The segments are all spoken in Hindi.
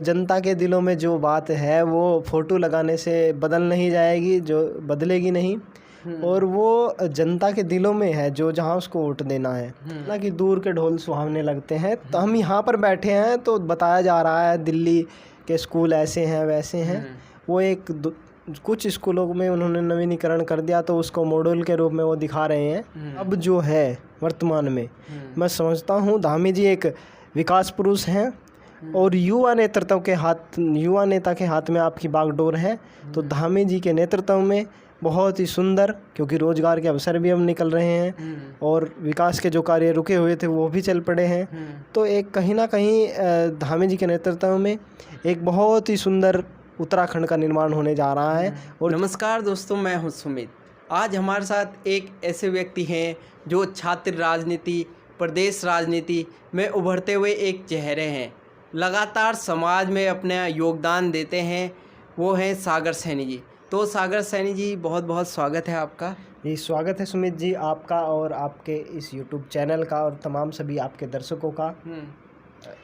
जनता के दिलों में जो बात है वो फ़ोटो लगाने से बदल नहीं जाएगी, जो बदलेगी नहीं। और वो जनता के दिलों में है जो जहाँ उसको वोट देना है, ना कि दूर के ढोल सुहावने लगते हैं। तो हम यहाँ पर बैठे हैं तो बताया जा रहा है दिल्ली के स्कूल ऐसे हैं वैसे हैं। वो कुछ स्कूलों में उन्होंने नवीनीकरण कर दिया तो उसको मॉडल के रूप में वो दिखा रहे हैं। अब जो है वर्तमान में मैं समझता हूँ धामी जी एक विकास पुरुष हैं और युवा नेता के हाथ में आपकी बागडोर है। तो धामी जी के नेतृत्व में बहुत ही सुंदर, क्योंकि रोजगार के अवसर भी अब निकल रहे हैं और विकास के जो कार्य रुके हुए थे वो भी चल पड़े हैं। तो एक कहीं ना कहीं धामी जी के नेतृत्व में एक बहुत ही सुंदर उत्तराखंड का निर्माण होने जा रहा है। और नमस्कार दोस्तों, मैं हूं सुमित। आज हमारे साथ एक ऐसे व्यक्ति हैं जो छात्र राजनीति, प्रदेश राजनीति में उभरते हुए एक चेहरे हैं, लगातार समाज में अपना योगदान देते हैं। वो हैं सागर सैनी जी। तो सागर सैनी जी, बहुत बहुत स्वागत है आपका। जी स्वागत है सुमित जी, आपका और आपके इस यूट्यूब चैनल का और तमाम सभी आपके दर्शकों का।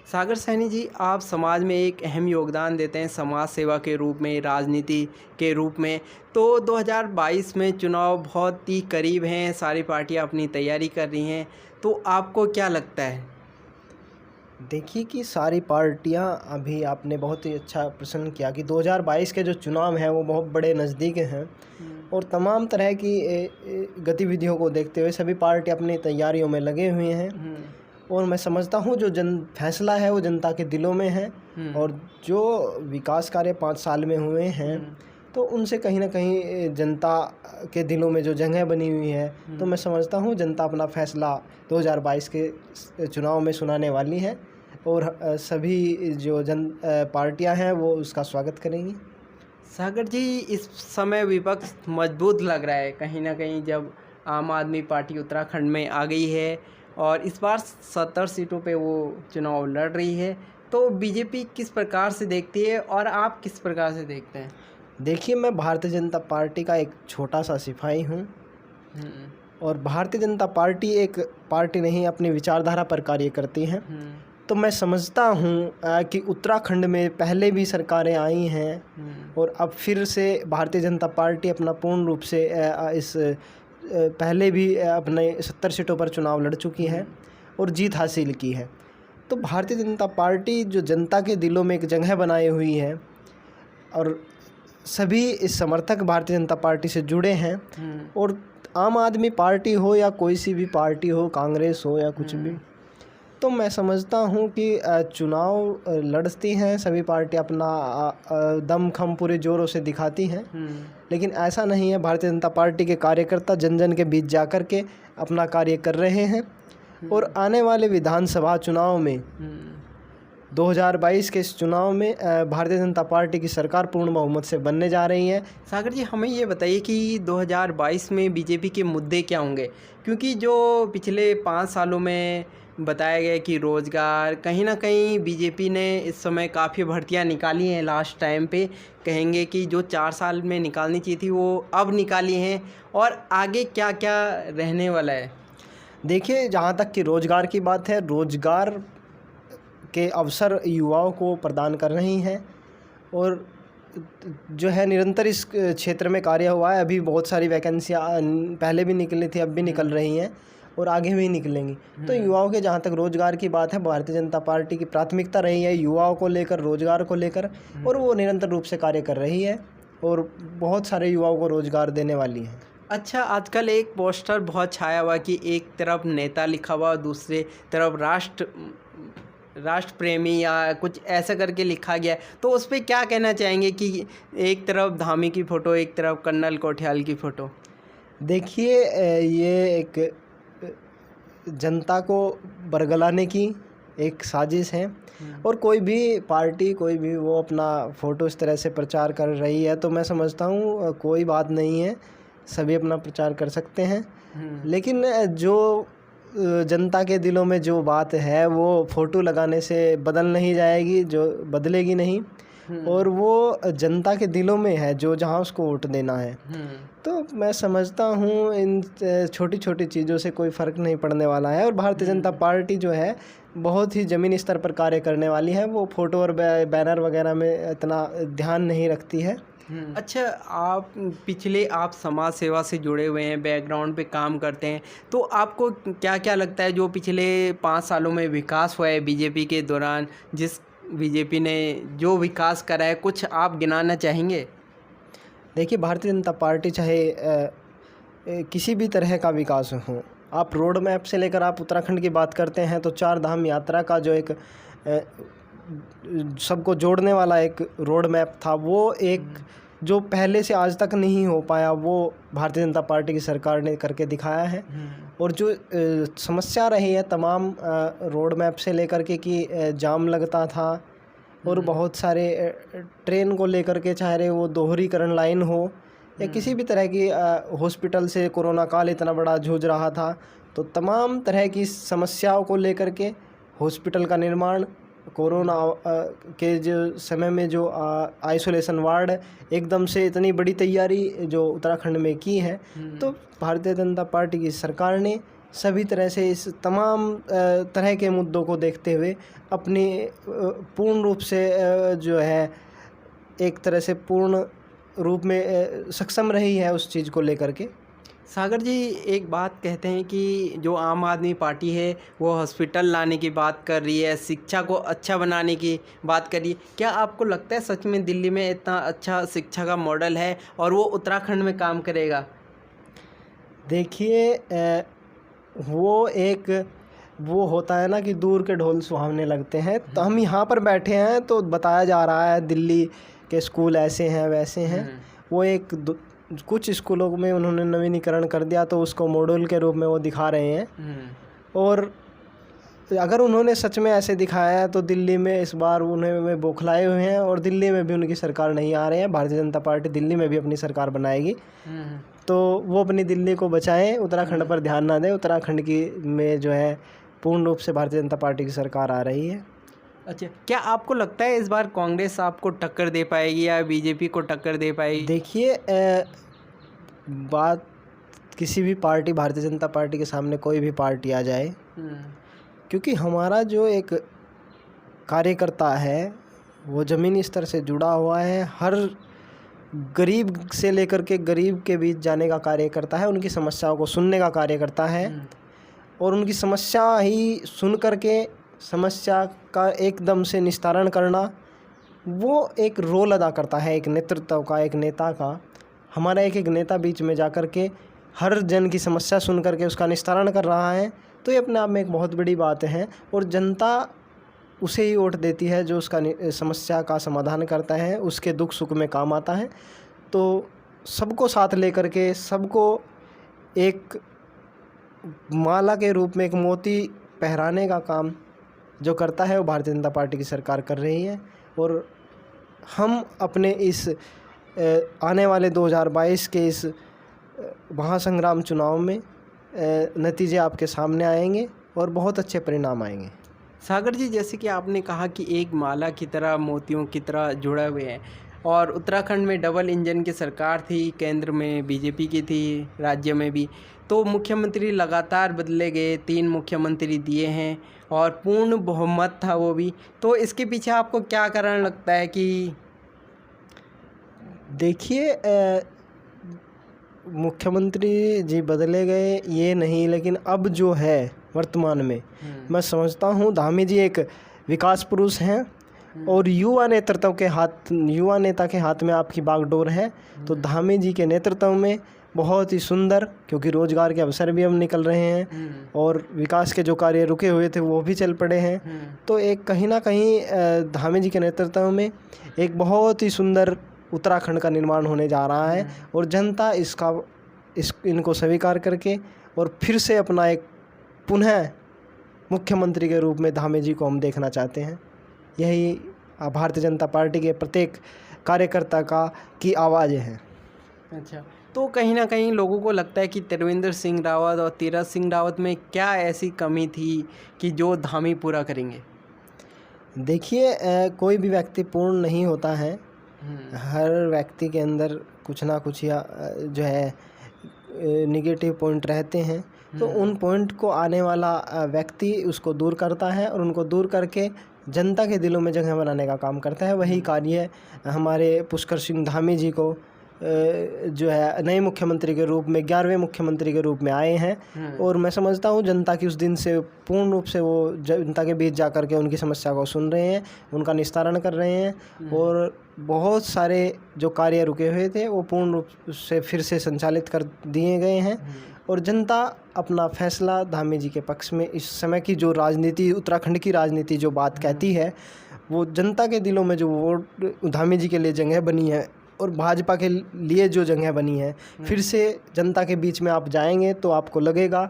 सागर सैनी जी, आप समाज में एक अहम योगदान देते हैं समाज सेवा के रूप में, राजनीति के रूप में। तो 2022 में चुनाव बहुत ही करीब हैं, सारी पार्टियां अपनी तैयारी कर रही हैं, तो आपको क्या लगता है? देखिए कि सारी पार्टियां, अभी आपने बहुत ही अच्छा प्रश्न किया कि 2022 के जो चुनाव हैं वो बहुत बड़े नज़दीक हैं और तमाम तरह की गतिविधियों को देखते हुए सभी पार्टी अपनी तैयारियों में लगे हुए हैं। और मैं समझता हूँ जो फैसला है वो जनता के दिलों में है और जो विकास कार्य 5 साल में हुए हैं तो उनसे कहीं ना कहीं जनता के दिलों में जो जगह बनी हुई है, तो मैं समझता हूँ जनता अपना फैसला 2022 के चुनाव में सुनाने वाली है और सभी जो पार्टियां हैं वो उसका स्वागत करेंगी। सागर जी, इस समय विपक्ष मजबूत लग रहा है कहीं ना कहीं, जब आम आदमी पार्टी उत्तराखंड में आ गई है और इस बार 70 सीटों पे वो चुनाव लड़ रही है। तो बीजेपी किस प्रकार से देखती है और आप किस प्रकार से देखते हैं? देखिए, मैं भारतीय जनता पार्टी का एक छोटा सा सिपाही हूँ और भारतीय जनता पार्टी एक पार्टी नहीं, अपनी विचारधारा पर कार्य करती है। तो मैं समझता हूँ कि उत्तराखंड में पहले भी सरकारें आई हैं और अब फिर से भारतीय जनता पार्टी अपना पूर्ण रूप से पहले भी अपने 70 सीटों पर चुनाव लड़ चुकी है और जीत हासिल की है। तो भारतीय जनता पार्टी जो जनता के दिलों में एक जगह बनाई हुई है और सभी इस समर्थक भारतीय जनता पार्टी से जुड़े हैं। और आम आदमी पार्टी हो या कोई सी भी पार्टी हो, कांग्रेस हो या कुछ भी, तो मैं समझता हूँ कि चुनाव लड़ती हैं सभी पार्टी, अपना दमखम पूरे ज़ोरों से दिखाती हैं। लेकिन ऐसा नहीं है, भारतीय जनता पार्टी के कार्यकर्ता जन जन के बीच जा कर के अपना कार्य कर रहे हैं और आने वाले विधानसभा चुनाव में 2022 के इस चुनाव में भारतीय जनता पार्टी की सरकार पूर्ण बहुमत से बनने जा रही है। सागर जी, हमें ये बताइए कि 2022 में बीजेपी के मुद्दे क्या होंगे? क्योंकि जो पिछले 5 सालों में बताया गया कि रोज़गार, कहीं ना कहीं बीजेपी ने इस समय काफ़ी भर्तियां निकाली हैं लास्ट टाइम पे, कहेंगे कि जो 4 साल में निकालनी चाहिए थी वो अब निकाली हैं, और आगे क्या क्या रहने वाला है? देखिए, जहाँ तक कि रोज़गार की बात है, रोज़गार के अवसर युवाओं को प्रदान कर रही हैं और जो है निरंतर इस क्षेत्र में कार्य हुआ है। अभी बहुत सारी वैकेंसियाँ पहले भी निकली थी, अब भी निकल रही हैं और आगे भी निकलेंगी। तो युवाओं के जहाँ तक रोज़गार की बात है, भारतीय जनता पार्टी की प्राथमिकता रही है युवाओं को लेकर, रोज़गार को लेकर, और वो निरंतर रूप से कार्य कर रही है और बहुत सारे युवाओं को रोज़गार देने वाली है। अच्छा, आजकल एक पोस्टर बहुत छाया हुआ कि एक तरफ नेता लिखा हुआ और दूसरे तरफ राष्ट्र प्रेमी या कुछ ऐसा करके लिखा गया है, तो उस पर क्या कहना चाहेंगे कि एक तरफ धामी की फ़ोटो, एक तरफ कर्नल कोठियाल की फ़ोटो? देखिए, ये एक जनता को बरगलाने की एक साजिश है और कोई भी पार्टी, कोई भी वो अपना फ़ोटो इस तरह से प्रचार कर रही है तो मैं समझता हूँ कोई बात नहीं है, सभी अपना प्रचार कर सकते हैं। लेकिन जो जनता के दिलों में जो बात है वो फ़ोटो लगाने से बदल नहीं जाएगी, जो बदलेगी नहीं। और वो जनता के दिलों में है, जो जहाँ उसको वोट देना है। तो मैं समझता हूँ इन छोटी छोटी चीज़ों से कोई फ़र्क नहीं पड़ने वाला है। और भारतीय जनता पार्टी जो है बहुत ही ज़मीनी स्तर पर कार्य करने वाली है। वो फ़ोटो और बैनर वगैरह में इतना ध्यान नहीं रखती है। अच्छा, आप समाज सेवा से जुड़े हुए हैं, बैकग्राउंड पे काम करते हैं, तो आपको क्या क्या लगता है जो पिछले 5 सालों में विकास हुआ है बीजेपी के दौरान, जिस बीजेपी ने जो विकास करा है, कुछ आप गिनाना चाहेंगे? देखिए, भारतीय जनता पार्टी चाहे किसी भी तरह का विकास हो, आप रोड मैप से लेकर आप उत्तराखंड की बात करते हैं तो 4 धाम यात्रा का जो एक सबको जोड़ने वाला एक रोड मैप था, वो एक जो पहले से आज तक नहीं हो पाया, वो भारतीय जनता पार्टी की सरकार ने करके दिखाया है। और जो समस्या रही है तमाम रोड मैप से लेकर के कि जाम लगता था और बहुत सारे ट्रेन को लेकर के, चाहे वो दोहरीकरण लाइन हो या किसी भी तरह की हॉस्पिटल से कोरोना काल इतना बड़ा जूझ रहा था, तो तमाम तरह की समस्याओं को लेकर के हॉस्पिटल का निर्माण, कोरोना के जो समय में जो आइसोलेशन वार्ड, एकदम से इतनी बड़ी तैयारी जो उत्तराखंड में की है। तो भारतीय जनता पार्टी की सरकार ने सभी तरह से इस तमाम तरह के मुद्दों को देखते हुए अपनी पूर्ण रूप से जो है एक तरह से पूर्ण रूप में सक्षम रही है उस चीज़ को लेकर के। सागर जी, एक बात कहते हैं कि जो आम आदमी पार्टी है वो हॉस्पिटल लाने की बात कर रही है, शिक्षा को अच्छा बनाने की बात कर रही है। क्या आपको लगता है सच में दिल्ली में इतना अच्छा शिक्षा का मॉडल है और वो उत्तराखंड में काम करेगा? देखिए, वो होता है ना कि दूर के ढोल सुहावने लगते हैं। तो हम यहाँ पर बैठे हैं तो बताया जा रहा है दिल्ली के स्कूल ऐसे हैं वैसे हैं। वो कुछ स्कूलों में उन्होंने नवीनीकरण कर दिया तो उसको मॉडल के रूप में वो दिखा रहे हैं। और अगर उन्होंने सच में ऐसे दिखाया है तो दिल्ली में इस बार उन्हें बौखलाए हुए हैं और दिल्ली में भी उनकी सरकार नहीं आ रही है। भारतीय जनता पार्टी दिल्ली में भी अपनी सरकार बनाएगी, तो वो अपनी दिल्ली को बचाएं, उत्तराखंड पर ध्यान ना दें। उत्तराखंड की में जो है पूर्ण रूप से भारतीय जनता पार्टी की सरकार आ रही है। अच्छा, क्या आपको लगता है इस बार कांग्रेस आपको टक्कर दे पाएगी या बीजेपी को टक्कर दे पाएगी? देखिए, बात किसी भी पार्टी, भारतीय जनता पार्टी के सामने कोई भी पार्टी आ जाए, क्योंकि हमारा जो एक कार्यकर्ता है वो ज़मीनी स्तर से जुड़ा हुआ है, हर गरीब से लेकर के गरीब के बीच जाने का कार्य करता है, उनकी समस्याओं को सुनने का कार्य करता है और उनकी समस्या ही सुन करके समस्या का एकदम से निस्तारण करना, वो एक रोल अदा करता है एक नेतृत्व का, एक नेता का। हमारा एक नेता बीच में जा कर के हर जन की समस्या सुन करके उसका निस्तारण कर रहा है, तो ये अपने आप में एक बहुत बड़ी बात है। और जनता उसे ही वोट देती है जो उसका समस्या का समाधान करता है, उसके दुख सुख में काम आता है। तो सबको साथ लेकर के, सबको एक माला के रूप में एक मोती पहराने का काम जो करता है वो भारतीय जनता पार्टी की सरकार कर रही है। और हम अपने इस आने वाले 2022 के इस महासंग्राम चुनाव में नतीजे आपके सामने आएंगे और बहुत अच्छे परिणाम आएंगे। सागर जी, जैसे कि आपने कहा कि एक माला की तरह, मोतियों की तरह जुड़े हुए हैं, और उत्तराखंड में डबल इंजन की सरकार थी, केंद्र में बीजेपी की थी, राज्य में भी, तो मुख्यमंत्री लगातार बदले गए, 3 मुख्यमंत्री दिए हैं और पूर्ण बहुमत था वो भी। तो इसके पीछे आपको क्या कारण लगता है? कि देखिए, मुख्यमंत्री जी बदले गए ये नहीं, लेकिन अब जो है वर्तमान में मैं समझता हूँ धामी जी एक विकास पुरुष हैं और युवा नेता के हाथ में आपकी बागडोर है। तो धामी जी के नेतृत्व में बहुत ही सुंदर, क्योंकि रोजगार के अवसर भी हम निकल रहे हैं और विकास के जो कार्य रुके हुए थे वो भी चल पड़े हैं। तो एक कहीं ना कहीं धामी जी के नेतृत्व में एक बहुत ही सुंदर उत्तराखंड का निर्माण होने जा रहा है और जनता इनको स्वीकार करके और फिर से अपना एक पुनः मुख्यमंत्री के रूप में धामी जी को हम देखना चाहते हैं। यही भारतीय जनता पार्टी के प्रत्येक कार्यकर्ता की आवाज़ है। अच्छा, तो कहीं ना कहीं लोगों को लगता है कि त्रिवेंद्र सिंह रावत और तीरथ सिंह रावत में क्या ऐसी कमी थी कि जो धामी पूरा करेंगे? देखिए कोई भी व्यक्ति पूर्ण नहीं होता है। हर व्यक्ति के अंदर कुछ ना कुछ या जो है निगेटिव पॉइंट रहते हैं, तो उन पॉइंट को आने वाला व्यक्ति उसको दूर करता है और उनको दूर करके जनता के दिलों में जगह बनाने का काम करता है। वही कार्य हमारे पुष्कर सिंह धामी जी को जो है नए मुख्यमंत्री के रूप में 11वें मुख्यमंत्री के रूप में आए हैं, और मैं समझता हूँ जनता की उस दिन से पूर्ण रूप से वो जनता के बीच जाकर के उनकी समस्या को सुन रहे हैं, उनका निस्तारण कर रहे हैं, और बहुत सारे जो कार्य रुके हुए थे वो पूर्ण रूप से फिर से संचालित कर दिए गए हैं, और जनता अपना फैसला धामी जी के पक्ष में इस समय की जो राजनीति, उत्तराखंड की राजनीति जो बात कहती है, वो जनता के दिलों में जो वोट धामी जी के लिए जगह बनी है और भाजपा के लिए जो जगह बनी है, फिर से जनता के बीच में आप जाएंगे तो आपको लगेगा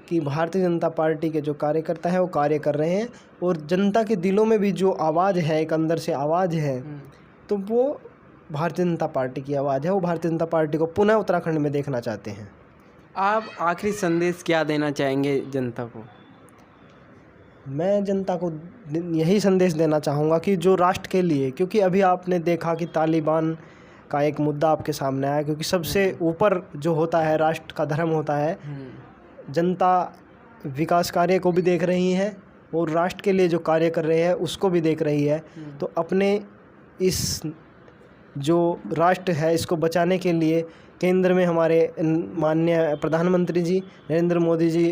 कि भारतीय जनता पार्टी के जो कार्यकर्ता हैं वो कार्य कर रहे हैं, और जनता के दिलों में भी जो आवाज़ है, एक अंदर से आवाज़ है, तो वो भारतीय जनता पार्टी की आवाज़ है। वो भारतीय जनता पार्टी को पुनः उत्तराखंड में देखना चाहते हैं। आप आखिरी संदेश क्या देना चाहेंगे जनता को? मैं जनता को यही संदेश देना चाहूँगा कि जो राष्ट्र के लिए, क्योंकि अभी आपने देखा कि तालिबान का एक मुद्दा आपके सामने आया, क्योंकि सबसे ऊपर जो होता है राष्ट्र का धर्म होता है। जनता विकास कार्य को भी देख रही है और राष्ट्र के लिए जो कार्य कर रहे हैं उसको भी देख रही है। तो अपने इस जो राष्ट्र है इसको बचाने के लिए केंद्र में हमारे माननीय प्रधानमंत्री जी नरेंद्र मोदी जी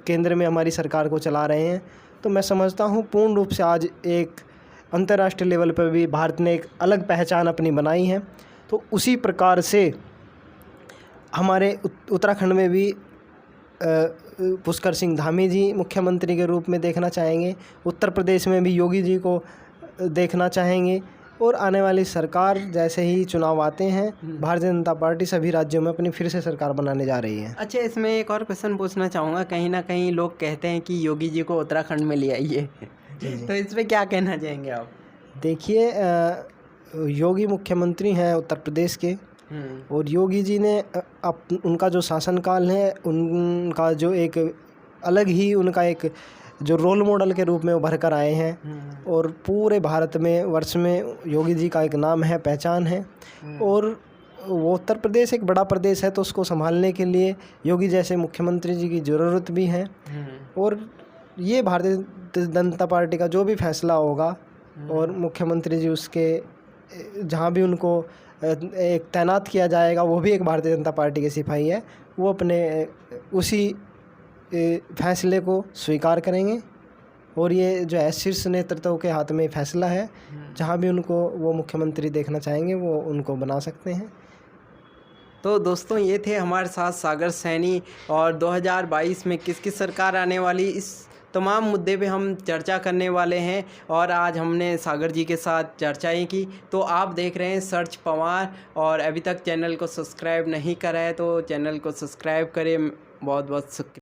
केंद्र में हमारी सरकार को चला रहे हैं। तो मैं समझता हूँ पूर्ण रूप से आज एक अंतर्राष्ट्रीय लेवल पर भी भारत ने एक अलग पहचान अपनी बनाई है। तो उसी प्रकार से हमारे उत्तराखंड में भी पुष्कर सिंह धामी जी मुख्यमंत्री के रूप में देखना चाहेंगे, उत्तर प्रदेश में भी योगी जी को देखना चाहेंगे, और आने वाली सरकार जैसे ही चुनाव आते हैं भारतीय जनता पार्टी सभी राज्यों में अपनी फिर से सरकार बनाने जा रही है। अच्छा, इसमें एक और क्वेश्चन पूछना चाहूँगा। कहीं ना कहीं लोग कहते हैं कि योगी जी को उत्तराखंड में ले आइए, तो इस पर क्या कहना चाहेंगे आप? देखिए योगी मुख्यमंत्री हैं उत्तर प्रदेश के, और योगी जी ने उनका जो शासनकाल है, उनका जो एक अलग ही उनका एक जो रोल मॉडल के रूप में उभर कर आए हैं, और पूरे भारत में वर्ष में योगी जी का एक नाम है, पहचान है। और वो उत्तर प्रदेश एक बड़ा प्रदेश है, तो उसको संभालने के लिए योगी जैसे मुख्यमंत्री जी की ज़रूरत भी है। और ये भारतीय जनता पार्टी का जो भी फैसला होगा और मुख्यमंत्री जी उसके जहाँ भी उनको एक तैनात किया जाएगा, वो भी एक भारतीय जनता पार्टी के सिपाही है, वो अपने उसी फैसले को स्वीकार करेंगे। और ये जो है शीर्ष नेतृत्व के हाथ में फैसला है, जहाँ भी उनको वो मुख्यमंत्री देखना चाहेंगे वो उनको बना सकते हैं। तो दोस्तों, ये थे हमारे साथ सागर सैनी, और 2022 में किसकी सरकार आने वाली, इस तमाम मुद्दे पे हम चर्चा करने वाले हैं। और आज हमने सागर जी के साथ चर्चाएं की। तो आप देख रहे हैं सर्च पवार, और अभी तक चैनल को सब्सक्राइब नहीं करा है तो चैनल को सब्सक्राइब करें। बहुत बहुत शुक्रिया।